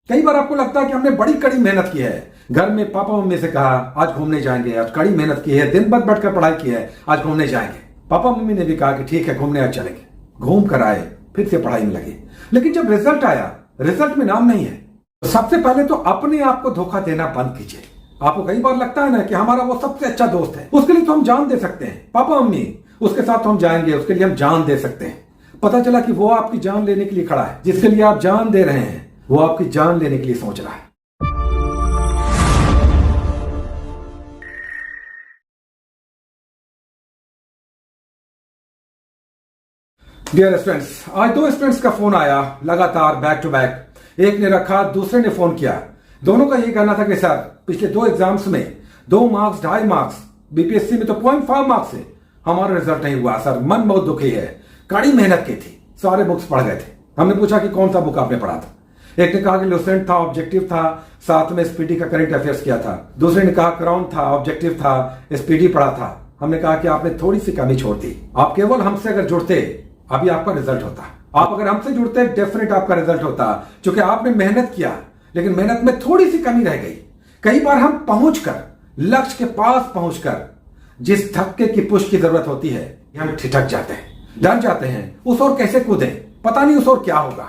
कई बार आपको लगता है कि हमने बड़ी कड़ी मेहनत की है, घर में पापा मम्मी से कहा आज घूमने जाएंगे, आज कड़ी मेहनत की है, दिन भर बैठकर पढ़ाई की है, आज घूमने जाएंगे। पापा मम्मी ने भी कहा कि ठीक है घूमने आज चलेंगे, घूम कर आए, फिर से पढ़ाई में लगे। लेकिन जब रिजल्ट आया, रिजल्ट में नाम नहीं है। तो सबसे पहले तो अपने आप को धोखा देना बंद कीजिए। आपको कई बार लगता है ना कि हमारा वो सबसे अच्छा दोस्त है, उसके लिए तो हम जान दे सकते हैं, पापा मम्मी उसके साथ तो हम जाएंगे, उसके लिए हम जान दे सकते हैं। पता चला कि वो आपकी जान लेने के लिए खड़ा है, जिसके लिए आप जान दे रहे हैं वो आपकी जान लेने के लिए सोच रहा है। डियर स्टूडेंट्स, आज दो स्टूडेंट्स का फोन आया लगातार बैक टू बैक। एक ने रखा, दूसरे ने फोन किया। दोनों का यही कहना था कि सर पिछले दो एग्जाम्स में 2 मार्क्स 2.5 मार्क्स, बीपीएससी में तो 0.5 मार्क्स से हमारा रिजल्ट नहीं हुआ सर, मन बहुत दुखी है, कड़ी मेहनत की थी, सारे बुक्स पढ़ गए थे। हमने पूछा कि कौन सा बुक आपने पढ़ा था। एक ने कहा कि लुसेंट था, ऑब्जेक्टिव था, साथ में एसपीडी का करंट अफेयर्स किया था। दूसरे ने कहा क्राउन था, ऑब्जेक्टिव था, एसपीडी पढ़ा था। हमने कहा कि आपने थोड़ी सी कमी छोड़ दी, आप केवल हमसे अगर जुड़ते अभी आपका रिजल्ट होता। आप अगर हमसे जुड़ते डेफिनेट आपका रिजल्ट होता, क्योंकि आपने मेहनत किया लेकिन मेहनत में थोड़ी सी कमी रह गई। कई बार हम पहुंचकर, लक्ष्य के पास पहुंचकर जिस धक्के की पुश की जरूरत होती है, हम ठिठक जाते हैं, डर जाते हैं, उस ओर कैसे कूदें, पता नहीं उस ओर क्या होगा।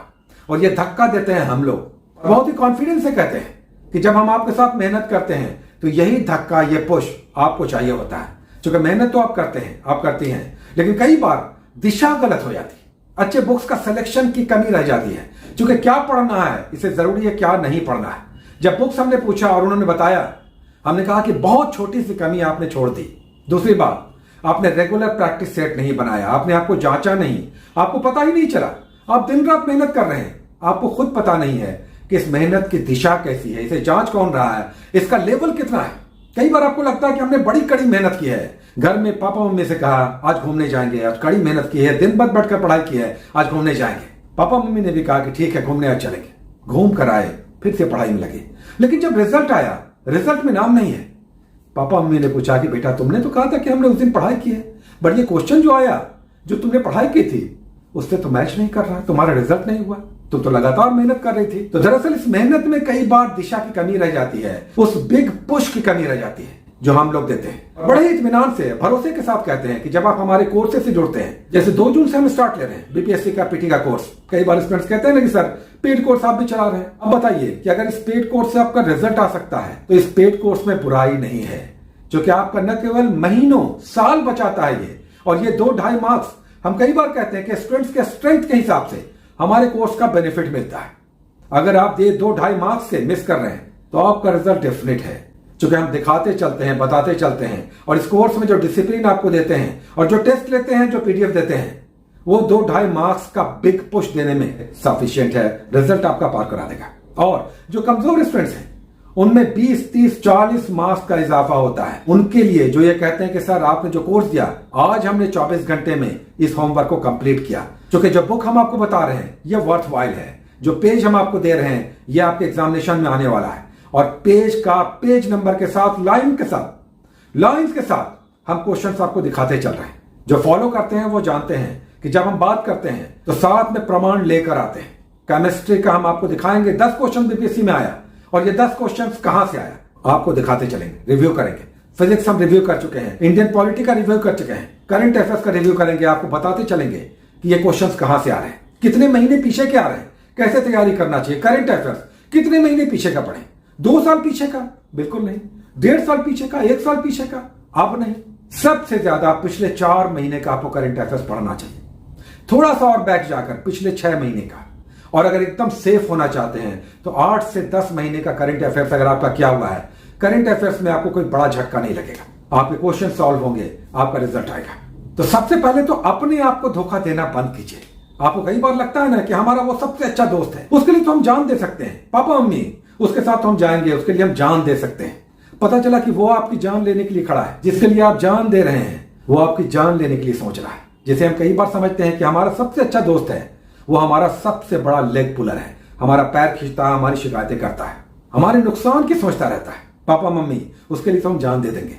और ये धक्का देते हैं हम लोग, बहुत ही कॉन्फिडेंस से कहते हैं कि जब हम आपके साथ मेहनत करते हैं तो यही धक्का, ये पुश आपको चाहिए होता है। क्योंकि मेहनत तो आप करते हैं, आप करती हैं, लेकिन कई बार दिशा गलत हो जाती है, अच्छे बुक्स का सिलेक्शन की कमी रह जाती है। क्योंकि क्या पढ़ना है, इसे जरूरी है, क्या नहीं पढ़ना है। जब बुक्स हमने पूछा और उन्होंने बताया, हमने कहा कि बहुत छोटी सी कमी आपने छोड़ दी। दूसरी बात, आपने रेगुलर प्रैक्टिस सेट नहीं बनाया, आपने आपको जांचा नहीं, आपको पता ही नहीं चला। आप दिन रात मेहनत कर रहे हैं, आपको खुद पता नहीं है कि इस मेहनत की दिशा कैसी है, इसे जांच कौन रहा है, इसका लेवल कितना है। कई बार आपको लगता है कि हमने बड़ी कड़ी मेहनत की है, घर में पापा मम्मी से कहा आज घूमने जाएंगे, आज कड़ी मेहनत की है, दिन भर बैठकर पढ़ाई की है, आज घूमने जाएंगे। पापा मम्मी ने भी कहा कि ठीक है घूमने आज चलेंगे, घूम कर आए, फिर से पढ़ाई में लगे। लेकिन जब रिजल्ट आया, रिजल्ट में नाम नहीं है। पापा मम्मी ने पूछा कि बेटा तुमने तो कहा था कि हमने उस दिन पढ़ाई की है, बट ये क्वेश्चन जो आया, जो तुमने पढ़ाई की थी उससे तो मैच नहीं कर रहा, तुम्हारा रिजल्ट नहीं हुआ, तुम तो लगातार मेहनत कर रही थी। तो दरअसल इस मेहनत में कई बार दिशा की कमी रह जाती है, उस बिग पुश की कमी रह जाती है जो हम लोग देते हैं। बड़े ही इत्मीनान से, भरोसे के साथ कहते हैं कि जब आप हमारे कोर्सेज से जुड़ते हैं, जैसे 2 जून से हम स्टार्ट ले रहे हैं बीपीएससी का पीटी का कोर्स। कई बार स्टूडेंट्स कहते हैं ना कि सर पेड कोर्स आप भी चला रहे हैं। अब बताइए कि अगर इस पेड कोर्स से आपका रिजल्ट आ सकता है तो इस पेड कोर्स में बुराई नहीं है, जो कि आपका न केवल महीनों, साल बचाता है ये। और ये 2-2.5 मार्क्स हम कई बार कहते हैं कि स्टूडेंट्स के स्ट्रेंथ के हिसाब से हमारे कोर्स का बेनिफिट मिलता है। अगर आप ये 2-2.5 मार्क्स से मिस कर रहे हैं तो आपका रिजल्ट डेफिनेट है, क्योंकि हम दिखाते चलते हैं, बताते चलते हैं। और इस कोर्स में जो डिसिप्लिन आपको देते हैं और जो टेस्ट लेते हैं, जो पीडीएफ देते हैं, वो 2-2.5 मार्क्स का बिग पुश देने में सफिशिएंट है, रिजल्ट आपका पार करा देगा। और जो कमजोर स्टूडेंट्स हैं उनमें 20, 30, 40 मार्क्स का इजाफा होता है। उनके लिए जो ये कहते हैं कि सर आपने जो कोर्स दिया, आज हमने 24 घंटे में इस होमवर्क को कंप्लीट किया, क्योंकि जो बुक हम आपको बता रहे हैं ये वर्थ वाइल है, जो पेज हम आपको दे रहे हैं ये आपके एग्जामिनेशन में आने वाला है। और पेज का पेज नंबर के साथ, लाइंस के साथ हम क्वेश्चंस आपको दिखाते चल रहे हैं। जो फॉलो करते हैं वो जानते हैं कि जब हम बात करते हैं तो साथ में प्रमाण लेकर आते हैं। केमिस्ट्री का हम आपको दिखाएंगे, 10 क्वेश्चन बीपीएससी में आया और ये 10 क्वेश्चन कहां से आया आपको दिखाते चलेंगे, रिव्यू करेंगे। फिजिक्स हम रिव्यू कर चुके हैं, इंडियन पॉलिटी का रिव्यू कर चुके हैं, करंट अफेयर्स का रिव्यू करेंगे, आपको बताते चलेंगे कि ये क्वेश्चंस कहां से आ रहे हैं, कितने महीने पीछे के आ रहे हैं, कैसे तैयारी करना चाहिए। करंट अफेयर्स कितने महीने पीछे का पढ़े, 2 साल पीछे का? बिल्कुल नहीं। 1.5 साल पीछे का, 1 साल पीछे का? अब नहीं। सबसे ज्यादा पिछले 4 महीने का आपको करंट अफेयर्स पढ़ना चाहिए, थोड़ा सा और बैक जाकर पिछले 6 महीने का। और अगर एकदम सेफ होना चाहते हैं तो 8 से 10 महीने का करंट अफेयर्स अगर आपका किया हुआ है, करंट अफेयर्स में आपको कोई बड़ा झटका नहीं लगेगा, आपके क्वेश्चन सॉल्व होंगे, आपका रिजल्ट आएगा। तो सबसे पहले तो अपने आप को धोखा देना बंद कीजिए। आपको कई बार लगता है ना कि हमारा वो सबसे अच्छा दोस्त है, उसके लिए तो हम जान दे सकते हैं, पापा मम्मी उसके साथ तो हम जाएंगे, उसके लिए हम जान दे सकते हैं। पता चला कि वो आपकी जान लेने के लिए खड़ा है, जिसके लिए आप जान दे रहे हैं वो आपकी जान लेने के लिए सोच रहा है। जिसे हम कई बार समझते हैं कि हमारा सबसे अच्छा दोस्त है, वो हमारा सबसे बड़ा लेग पुलर है, हमारा पैर खींचता है, हमारी शिकायतें करता है, हमारे नुकसान की सोचता रहता है। पापा मम्मी उसके लिए तो हम जान दे देंगे,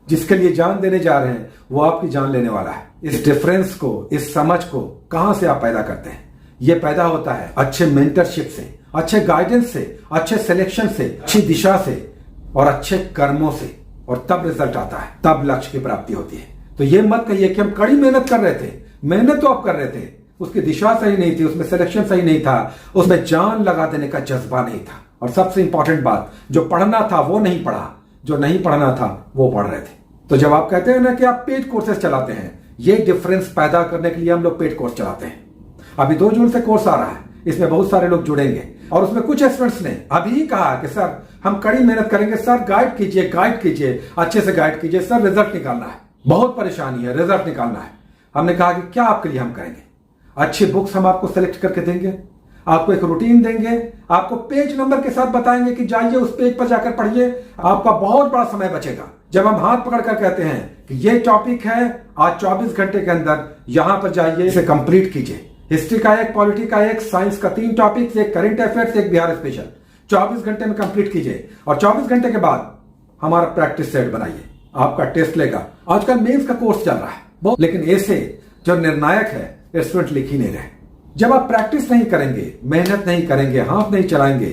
जिसके लिए जान देने जा रहे हैं वो आपकी जान लेने वाला है। इस डिफरेंस को, इस समझ को कहां से आप पैदा करते हैं? ये पैदा होता है अच्छे मेंटरशिप से, अच्छे गाइडेंस से, अच्छे सिलेक्शन से, अच्छी दिशा से और अच्छे कर्मों से, और तब रिजल्ट आता है, तब लक्ष्य की प्राप्ति होती है। तो ये मत कहिए कि हम कड़ी मेहनत कर रहे थे। मेहनत तो आप कर रहे थे, उसकी दिशा सही नहीं थी, उसमें सिलेक्शन सही नहीं था, उसमें जान लगा देने का जज्बा नहीं था, और सबसे इंपॉर्टेंट बात, जो पढ़ना था वो नहीं पढ़ा, जो नहीं पढ़ना था वो पढ़ रहे थे। तो जब आप कहते हैं ना कि आप पेड कोर्सेज चलाते हैं, ये डिफरेंस पैदा करने के लिए हम लोग पेड कोर्स चलाते हैं। अभी 2 जून से कोर्स आ रहा है, इसमें बहुत सारे लोग जुड़ेंगे, और उसमें कुछ स्टूडेंट्स ने अभी कहा कि सर हम कड़ी मेहनत करेंगे, सर गाइड कीजिए, अच्छे से गाइड कीजिए, सर रिजल्ट निकालना है, बहुत परेशानी है, रिजल्ट निकालना है। हमने कहा कि क्या आपके लिए हम करेंगे, अच्छी बुक्स हम आपको सेलेक्ट करके देंगे, आपको एक रूटीन देंगे, आपको पेज नंबर के साथ बताएंगे कि जाइए उस पेज पर जाकर पढ़िए, आपका बहुत बड़ा समय बचेगा। जब हम हाथ पकड़कर कहते हैं कि ये टॉपिक है, आज 24 घंटे के अंदर यहां पर जाइए, इसे कंप्लीट कीजिए। हिस्ट्री का एक, पॉलिटी का एक, साइंस का 3 टॉपिक्स, एक करंट अफेयर्स, एक बिहार स्पेशल, 24 घंटे में कंप्लीट कीजिए, और 24 घंटे के बाद हमारा प्रैक्टिस सेट बनाइए, आपका टेस्ट लेगा। आजकल मेंस का कोर्स चल रहा है, लेकिन ऐसे जो निर्णायक है स्टूडेंट लिख ही नहीं रहे। जब आप प्रैक्टिस नहीं करेंगे, मेहनत नहीं करेंगे, हाथ नहीं चलाएंगे,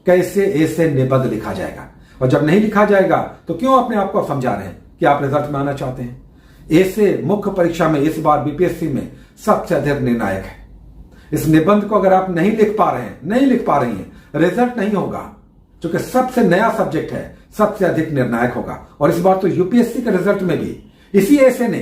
कैसे ऐसे निबंध लिखा जाएगा? और जब नहीं लिखा जाएगा तो क्यों अपने आप को समझा रहे हैं कि आप रिजल्ट में आना चाहते हैं? ऐसे मुख्य परीक्षा में इस बार बीपीएससी में सबसे अधिक निर्णायक है। इस निबंध को अगर आप नहीं लिख पा रही हैं, रिजल्ट नहीं होगा, क्योंकि सबसे नया सब्जेक्ट है, सबसे अधिक निर्णायक होगा। और इस बार तो यूपीएससी के रिजल्ट में भी इसी ऐसे ने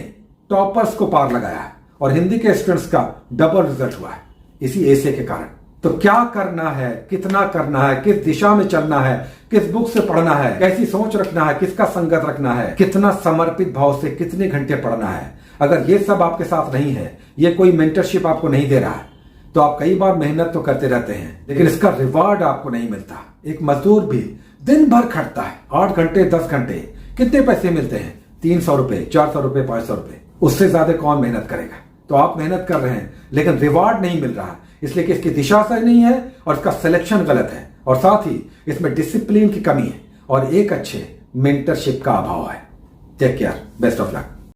टॉपर्स को पार लगाया है, और हिंदी के स्टूडेंट्स का डबल रिजल्ट हुआ है इसी ऐसे के कारण। तो क्या करना है, कितना करना है, किस दिशा में चलना है, किस बुक से पढ़ना है, कैसी सोच रखना है, किसका संगत रखना है, कितना समर्पित भाव से कितने घंटे पढ़ना है, अगर ये सब आपके साथ नहीं है, ये कोई मेंटरशिप आपको नहीं दे रहा है, तो आप कई बार मेहनत तो करते रहते हैं, लेकिन इसका रिवार्ड आपको नहीं मिलता। एक मजदूर भी दिन भर खटता है, 8 घंटे 10 घंटे, कितने पैसे मिलते हैं? 300 रुपए, 400 रुपए, 500 रुपए, उससे ज्यादा कौन मेहनत करेगा? तो आप मेहनत कर रहे हैं लेकिन रिवार्ड नहीं मिल रहा, इसलिए कि इसकी दिशा सही नहीं है और इसका सिलेक्शन गलत है, और साथ ही इसमें डिसिप्लिन की कमी है और एक अच्छे मेंटरशिप का अभाव है। Take care, best of luck.